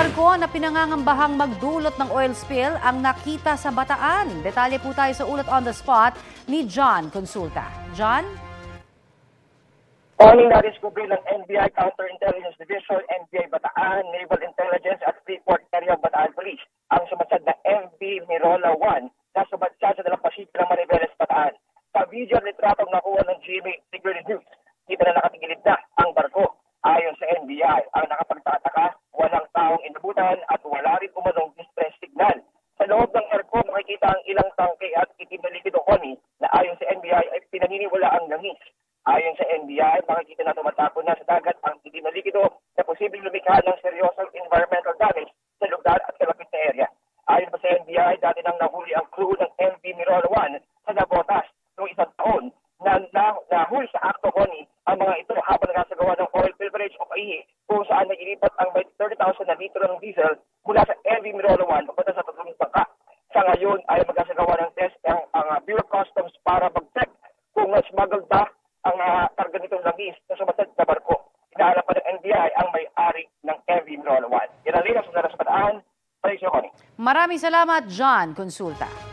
barko na pinangangambahang magdulot ng oil spill ang nakita sa Bataan. Detalye po tayo sa ulat on the spot ni John Consulta. John? Morning, na-discover ng NBI Counterintelligence Division, NBI Bataan, Naval Intelligence at Freeport Area of Bataan Police ang sumadsad na MV Mirola 1 na sumadsad sa dalampasigan ng Mariveles, Bataan. Sa video at litratong nakuha ng GMA Integrated News, kita na nakatigilid na ang barko. Ayon sa NBI, ang nakapagtataka, walang taong inabutan at wala rin umanong distress signal. Sa loob ng aircon, makikita ang ilang tangke at itim na likido koni na ayon sa NBI ay pinaniniwala ang langis. Ayon sa NBI, makikita na tumatapon na sa dagat ang itim na likido na posibleng lumikha ng seryosong environmental damage sa lugar at kalapit na area. Ayon pa sa NBI, dati nang nahuli ang crew ng MV Mirola 1 sa Nabotas noong isang taon na nahuli sa akto koni ang mga ito habang nagkasagawa ng oil pilferage o paihi kung saan nag-ilipat ang 30,000 na litro ng diesel mula sa MV Mirola 1 papunta sa tatlong bangka. Sa ngayon ay magkasagawa ng test ang Bureau of Customs para mag-check kung smuggled ba ang karga nitong langis na sumasad na barko. Inaarap pa ng NBI ang may-ari ng MV Mirola 1. Yan ang linas na nasa Bataan. Maraming salamat, John Consulta.